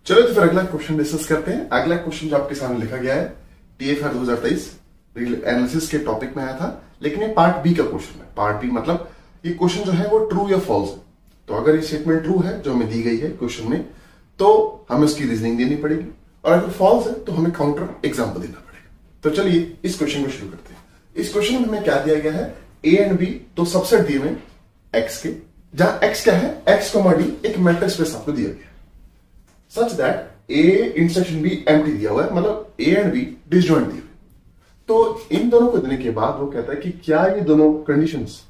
चलो तो फिर अगला क्वेश्चन डिस्कस करते हैं। अगला क्वेश्चन जो आपके सामने लिखा गया है TFR 2023 एनालिसिस के टॉपिक में आया था, लेकिन ये पार्ट बी का क्वेश्चन है। पार्ट बी मतलब ये क्वेश्चन जो है वो ट्रू या फॉल्स है। तो अगर ये स्टेटमेंट ट्रू है जो हमें दी गई है क्वेश्चन में, तो हमें उसकी रीजनिंग देनी पड़ेगी, और अगर फॉल्स है तो हमें काउंटर एग्जाम्पल देना पड़ेगा। तो चलिए इस क्वेश्चन को शुरू करते हैं। इस क्वेश्चन में हमें क्या दिया गया है, ए एंड बी तो सबसेट दिए हुए एक्स के, जहां एक्स क्या है, एक्स कॉमा डी एक मैट्रिक्स स्पेस आपको दिया गया such that A intersection B empty दिया हुआ है, मतलब ए एंड बी डिसजॉइंट दिए हुए। तो इन दोनों को देने के बाद वो कहता है कि क्या ये दोनों कंडीशंस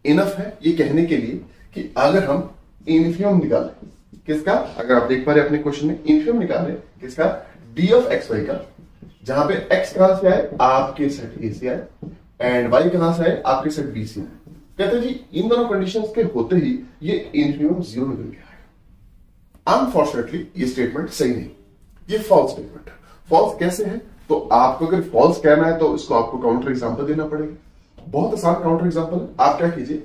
इनफ है ये कहने के लिए कि अगर हम इन्फिमम निकालें किसका, अगर आप देख पा रहे अपने क्वेश्चन में इन्फिमम निकालें किसका, डी ऑफ एक्स वाई का, जहां पे एक्स कहां से आए, आपके सेट ए से आए, एंड वाई कहां से आए, आपके सेट बी से आए। कहते हैं जी इन दोनों कंडीशंस के होते ही ये इन्फिमम जीरो निकल के आएगा। अनफॉर्चुनेटली ये स्टेटमेंट सही नहीं, ये फॉल्स स्टेटमेंट है। फॉल्स कैसे है, तो आपको अगर फॉल्स कहना है तो इसको आपको काउंटर एग्जांपल देना पड़ेगा। बहुत आसान काउंटर एग्जांपल, आप क्या कीजिए,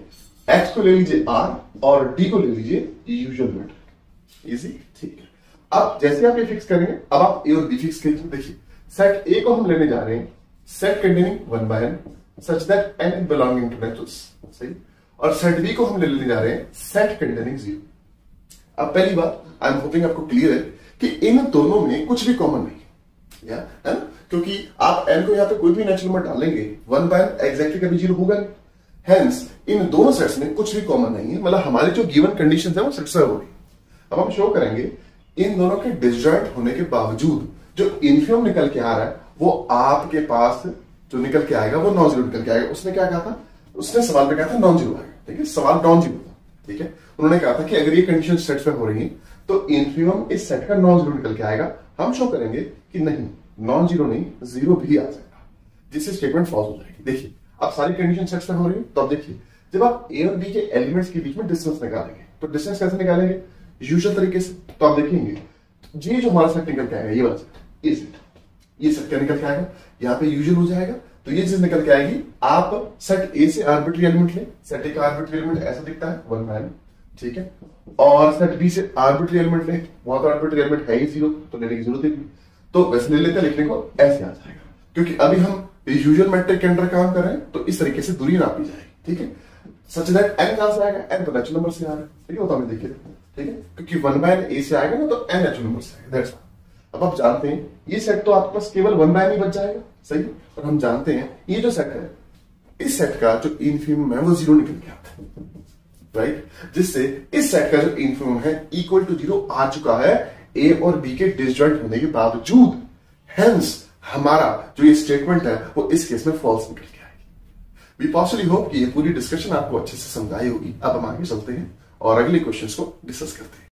एक्स को ले लीजिए आर और डी को ले लीजिए यूजुअल मैट्रिक्स। इजी, ठीक है। अब जैसे आप ये फिक्स करेंगे, अब आप ए और बी फिक्स कीजिए। देखिए सेट ए को हम लेने जा रहे हैं set containing 1 by n such that n belonging to naturals, सही, और सेट बी को हम लेने जा रहे हैं सेट कंटेनिंग 0। अब पहली बात आई एम होपिंग आपको क्लियर है कि इन दोनों में कुछ भी कॉमन नहीं है ना, क्योंकि आप n को यहां पे कोई भी नेचुरल नंबर डालेंगे 1 by n एग्जैक्टली कभी 0 होगा नहीं। हेंस इन दोनों सेट्स में कुछ भी कॉमन नहीं है, मतलब हमारे जो गिवन कंडीशंस है वो सेटिस्फाई हो रही है। अब हम शो करेंगे इन दोनों के डिसजॉइंट होने के बावजूद जो इन्फिमम निकल के आ रहा है वो आपके पास जो निकल के आएगा वो नॉन जीरो निकल के आएगा। उसने क्या कहा था, उसने सवाल पे कहा था नॉन जीरो आएगा, ठीक है, सवाल नॉन जीरो था, ठीक है। उन्होंने कहा था कि अगर ये कंडीशन सेटिस्फाई हो रही है तो इन्फिमम इस सेट का नॉन जीरो निकल के आएगा। हम शो करेंगे कि नहीं, नॉन जीरो नहीं, जीरो भी आ जाएगा, जिससे स्टेटमेंट फॉल्स हो जाएगी। देखिए अब सारी कंडीशन सेटिस्फाई हो रही है, तो अब देखिए जब आप ए और बी के एलिमेंट्स के बीच में डिस्टेंस निकालेंगे तो डिस्टेंस कैसे निकालेंगे, यूजुअल तरीके से। तो आप देखेंगे ये जो हमारा सेट निकल के आएगा, ये वाला सेट, ये सेट क्या निकल के आएगा, यहाँ पे यूजुअल हो जाएगा, तो ये चीज निकल के आएगी। आप सेट ए से आर्बिट्री एलिमेंट ले, सेट ए का आर्बिट्री एलिमेंट ऐसा दिखता है 1 by n, ठीक है, और सेट बी से आर्बिट्री एलिमेंट ले, वहां तो आर्बिट्री एलिमेंट है ही 0, तो लेने की जरूरत नहीं, तो वैसे ले लेते हैं, लिखने को ऐसे आ जाएगा। क्योंकि अभी हम यूजुअल मैट्रिक के अंडर काम कर रहे हैं, तो इस तरीके से दूरी नापी जाएगी, ठीक है, सच दैट n कहां से आएगा, n तो नेचुरल नंबर से आ रहा है, ठीक है, तो हमें देखिए, ठीक है, क्योंकि 1 by n ए से आएगा ना, तो n नेचुरल नंबर से आएगा, दैट्स ऑल। अब आप जानते हैं ये सेट तो आपके पास केवल 1 by n ही बच जाएगा, सही, और हम जानते हैं ये जो सेट है, इस सेट का जो इन्फिमम है वो 0 निकल के आता है, राइट, जिससे इस सेट का जो इन्फिमम है इक्वल टू 0 आ चुका है ए और बी के डिसजॉइंट होने के बावजूद। हेंस हमारा जो ये स्टेटमेंट है वो इस केस में फॉल्स निकल के आएगी। वी पॉसिबली होप कि ये पूरी डिस्कशन आपको अच्छे से समझाई होगी। अब हम आगे चलते हैं और अगले क्वेश्चंस को डिस्कस करते हैं।